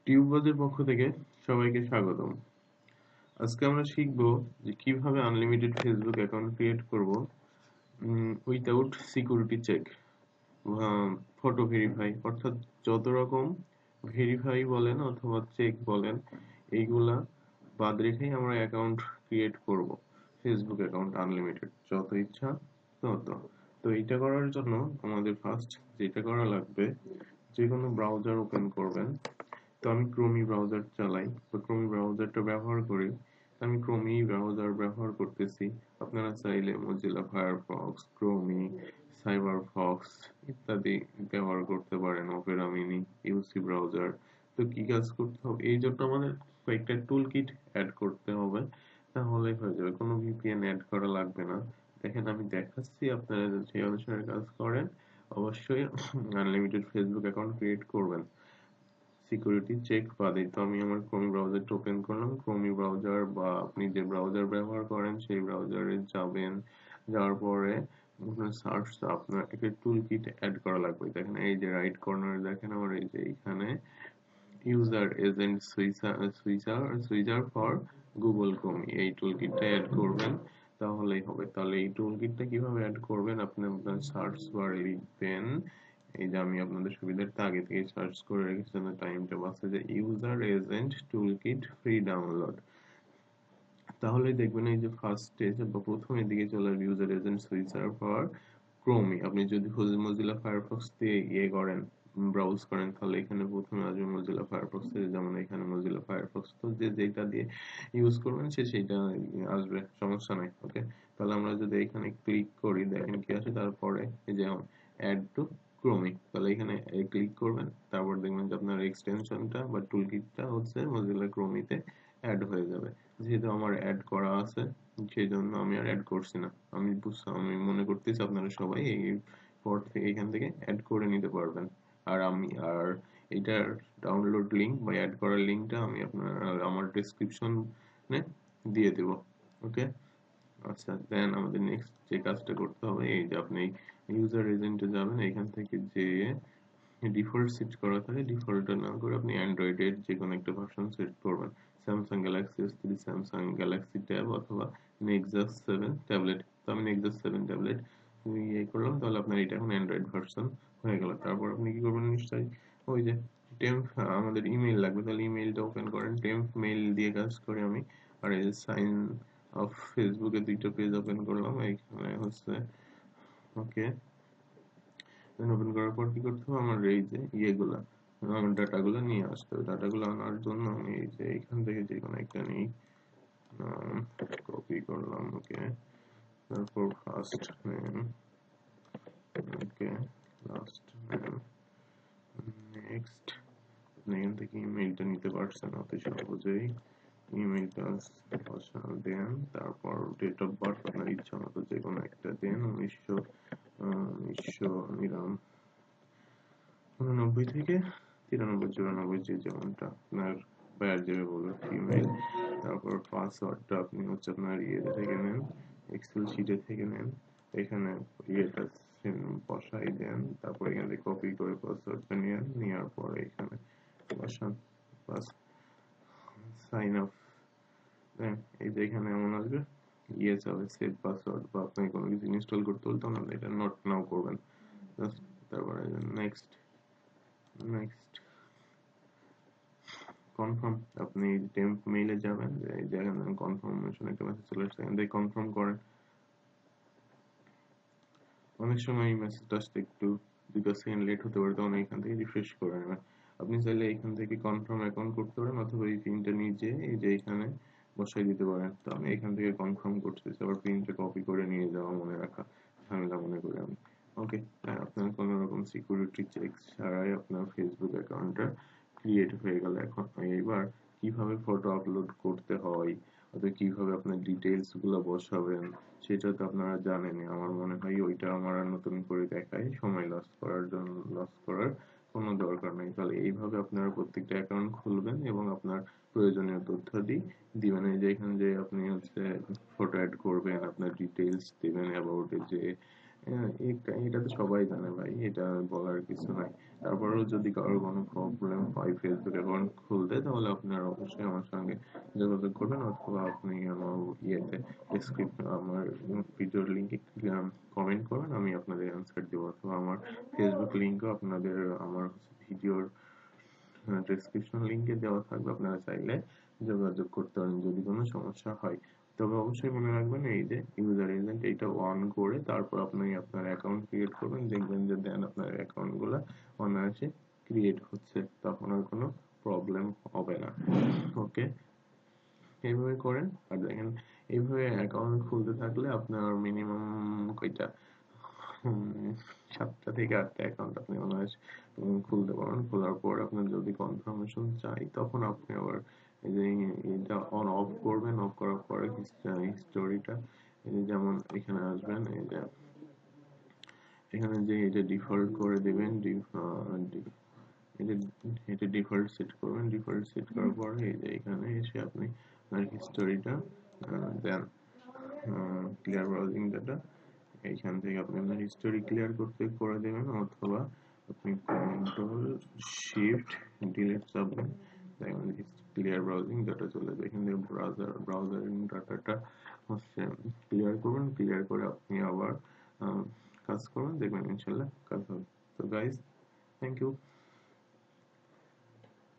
টিউববাজের পক্ষ থেকে সবাইকে স্বাগতম। আজকে আমরা শিখব যে কিভাবে আনলিমিটেড ফেসবুক অ্যাকাউন্ট ক্রিয়েট করব without security check, photo verify, অর্থাৎ যত রকম ভেরিফাই বলেন অথবা চেক বলেন এইগুলা বাদ রেখেই আমরা অ্যাকাউন্ট ক্রিয়েট করব। ফেসবুক অ্যাকাউন্ট আনলিমিটেড যত ইচ্ছা তত। তো এইটা করার জন্য আমাদের ফার্স্ট যেটা করা লাগবে, যে কোনো ব্রাউজার ওপেন করবেন। তো আমি ক্রোমি ব্রাউজার চালাই বা ক্রোমি ব্রাউজারটা ব্যবহার করি। আমি ক্রোমি ব্রাউজার ব্যবহার করতেছি। আপনারা চাইলে মজিলা ফায়ারফক্স, ক্রোমি, সাইবারফক্স ইত্যাদি ব্যবহার করতে পারেন, অপেরা মিনি, ইউসি ব্রাউজার। তো কি কাজ করতে হবে, এই জন্য আমাদের কয়েকটা টুল কিট অ্যাড করতে হবে, তাহলেই হয়ে যাবে। কোনো ভিপিএন অ্যাড করা লাগবে না। দেখেন আমি দেখাচ্ছি, আপনারা যদি সেই অনুসারে কাজ করেন অবশ্যই আনলিমিটেড ফেসবুক অ্যাকাউন্ট ক্রিয়েট করবেন সিকিউরিটি চেক বাদে। তো আমি আমার ক্রোম ব্রাউজারটা ওপেন করলাম। ক্রোমি ব্রাউজার বা আপনি যে ব্রাউজার ব্যবহার করেন সেই ব্রাউজারে যাবেন। যাওয়ার পরে আপনার সার্চ, আপনার একটা টুল কিট অ্যাড করা লাগবে। দেখেন এই যে রাইট কর্নারে দেখেন আমার এই যে এইখানে user agent switcher for Google Chrome, এই টুল কিটটা অ্যাড করবেন, তাহলেই হবে। তাহলে এই টুল কিটটা কিভাবে অ্যাড করবেন, আপনি আপনার সার্চ বারে লিখবেন, এই যে আমি আপনাদের সুবিধার্থে আগে থেকে সার্চ করে রেখেছি যেন টাইমটা বাঁচে, যে ইউজার এজেন্ট টুল কিট ফ্রি ডাউনলোড। তাহলেই দেখবেন এই যে ফার্স্ট স্টেজ বা প্রথমের দিকে চলে আসবে ইউজার এজেন্ট সুইচার ফর ক্রোমি। আপনি যদি মজিলা ফায়ারফক্স দিয়ে করেন, ব্রাউজ করেন, তাহলে এখানে প্রথমে আসবে মজিলা ফায়ারফক্স, যেমন এখানে মজিলা ফায়ারফক্স। তো যে যেটা দিয়ে ইউজ করবেন সে সেইটা আসবে, সমস্যা নাই। ওকে, তাহলে আমরা যদি এখানে ক্লিক করি দেখেন কি আসে। তারপরে এই যে অ্যাড টু ক্রোমি, তাহলে এখানে ক্লিক করবেন। তারপর দেখবেন যে আপনার এক্সটেনশনটা বা টুলকিটটা হচ্ছে মজিলা ক্রোমিতে অ্যাড হয়ে যাবে। যেহেতু আমার অ্যাড করা আছে সেই জন্য আমি আর অ্যাড করছি না। আমি মনে করতেছি আপনারা সবাই এই পর থেকে এখান থেকে অ্যাড করে নিতে পারবেন। আর এটার ডাউনলোড লিংক বা অ্যাড করার লিংকটা আমি আপনার আমার ডেসক্রিপশনে দিয়ে দেব। ওকে, আচ্ছা, দেন আমাদের নেক্সট যে কাজটা করতে হবে, এই যে আপনি ইউজার এজেন্টে যাবেন, এখান থেকে যে ডিফল্ট সেট করা থাকে ডিফল্টটা না করে আপনি অ্যান্ড্রয়েডের যে কোনো একটা ভার্সন সেট করবেন। Samsung Galaxy S3, Samsung Galaxy tab অথবা নেক্সাস 7 ট্যাবলেট। তো আমি নেক্সাস 7 ট্যাবলেট করলাম, তাহলে আপনার এটা এখন অ্যান্ড্রয়েড ভার্সন হয়ে গেল। তারপর আপনি কি করবেন, নিশ্চয়ই ওই যে টেম্প, আমাদের ইমেল লাগবে, তাহলে ইমেলটা ওপেন করেন। টেম্প মেইল দিয়ে কাজ করি আমি। আর এই যে সাইন অফ ফেসবুকে দুইটা পেজ ওপেন করলাম, এইখানে হচ্ছে ওকে। দেন ওপেন করার পর কি করতে হবে, আমার এই যে ইয়েগুলা, আমার ডাটাগুলো নিয়ে আসতে হবে। ডাটাগুলো আনার জন্য আমি এই যে এখান থেকে যে কোনো একটা নিই, কপি করলাম। ওকে, তারপর ফার্স্ট নেম, ওকে, লাস্ট নেম, নেক্সট। আপনি এখান থেকে ইমেইলটা নিতে পারছেন অতি সহজেই। ইমেইলটা দেন, তারপর ডেট অফ বার্থ আপনার ইচ্ছা মতো যে কোনো একটা দেন। 1999 থেকে 93 94, যে যেমনটা আপনার বায়ার যেভাবে বলবে ফিমেল। তারপর পাসওয়ার্ডটা আপনি হচ্ছে আপনার ইয়েতে থেকে নেন, এক্সেল শিটে থেকে নেন। এখানে ইয়েটা বসাই দেন, তারপর এখান থেকে কপি করে পাসওয়ার্ডটা নেন, নেওয়ার পরে এখানে বসান, বাস, সাইন আপ। হ্যাঁ, এই যে এখানে এমন আসবে, ইয়ে যাবে সেভ পাসওয়ার্ড, বা আপনাকে কোনো কিছু ইনস্টল করতে হলে তখন আপনি এটা নট নাও করবেন। তারপরে নেক্সট, নেক্সট কনফার্ম। আপনি টেম্প মেইলে যাবেন, এই যে এখানে কনফার্মেশন একটা মেসেজ চলে আসছে, এখান থেকে কনফার্ম করেন। অনেক সময় এই মেসেজটা আসতে একটু 2 সেকেন্ড লেট হতে পারে, তখন এখান থেকে রিফ্রেশ করে নেবেন। আপনি চাইলে এখান থেকে কনফার্ম অ্যাকাউন্ট করতে পারেন, অথবা এই পিনটা নিজে এই যে এখানে বসাই দিতে পারেন। তো আমি এখান থেকে কনফার্ম করতেছি, আবার পিনটা কপি করে নিয়ে যাওয়া মনে রাখা ঝামেলা মনে করি আমি। ওকে, আপনার কোনো রকম সিকিউরিটি চেক ছাড়াই আপনার ফেসবুক অ্যাকাউন্টটা ক্রিয়েট হয়ে গেল। এখন এবার কিভাবে ফটো আপলোড করতে হয় অথবা কিভাবে আপনার ডিটেইলস গুলো বসাবেন সেটা তো আপনারা জানেনই। আমার মনে হয় ওইটা আমার আর নতুন করে দেখায় সময় লস করার কোনো দরকার নেই। তাহলে এইভাবে আপনারা প্রত্যেকটা অ্যাকাউন্ট খুলবেন এবং আপনার প্রয়োজনীয় তথ্যাদি দিবেন। এই যে এখানে যে আপনি হচ্ছে ফটো অ্যাড করবেন, আপনার ডিটেইলস দিবেন, অ্যাবাউট যে এটা তো সবাই জানে ভাই, এটা বলার কিছু নাই। তারপরেও যদি কারোর কোনো প্রবলেম হয় ফেসবুক অ্যাকাউন্ট খুলতে, তাহলে আপনারা অবশ্যই আমার সঙ্গে যোগাযোগ করবেন, অথবা আপনি আমার ইয়েতে ডেসক্রিপশন আমার ভিডিওর লিঙ্কে কমেন্ট করবেন, আমি আপনাদের অ্যান্সার দেবো, অথবা আমার ফেসবুক লিঙ্কও আপনাদের আমার ভিডিওর ডেসক্রিপশন লিঙ্কে দেওয়া থাকবে, আপনারা চাইলে যোগাযোগ করতে পারেন যদি কোনো সমস্যা হয়। তবে অবশ্যই মনে রাখবেন, এই যে ইউজার এজেন্ট এইটা অন করে তারপর আপনি আপনার অ্যাকাউন্ট ক্রিয়েট করবেন, দেখবেন যে দেন আপনার অ্যাকাউন্ট গুলা অনায়াসে ক্রিয়েট হচ্ছে, তখন আর কোনো প্রবলেম হবে না। ওকে, এইভাবে করেন। আর দেখেন, এইভাবে অ্যাকাউন্ট খুলতে থাকলে আপনার মিনিমাম কয়টা 7টা থেকে 8টা অ্যাকাউন্ট আপনি অনায়াসে খুলতে পারবেন। খোলার পর আপনার যদি কনফার্মেশন চাই, তখন আপনি আবার এই যে এটা অন অফ করবেন। অফ করার পরে হিস্টোরিটা, এই যে যেমন এখানে আসবেন, এই যে এখানে যে এটা ডিফল্ট করে দিবেন, এটা এটা ডিফল্ট সেট করবেন। ডিফল্ট সেট করার পরে এই যে এখানে এসে আপনি আপনার হিস্টোরিটা দেন, ক্লিয়ার ব্রাউজিং ডাটা, এইখান থেকে আপনি আপনার হিস্টোরি ক্লিয়ার করতে করে দেবেন, অথবা আপনি কন্ট্রোল শিফট ডিলিট চাপবেন, দেখবেন ক্লিয়ার ব্রাউজিং ডাটা চলে যাবে। এখান থেকে ব্রাউজারিং ডাটাটা হচ্ছে ক্লিয়ার করবেন। ক্লিয়ার করে আপনি আবার কাজ করবেন, দেখবেন ইনশাল্লাহ কাজ হবে। তো গাইস, থ্যাংক ইউ।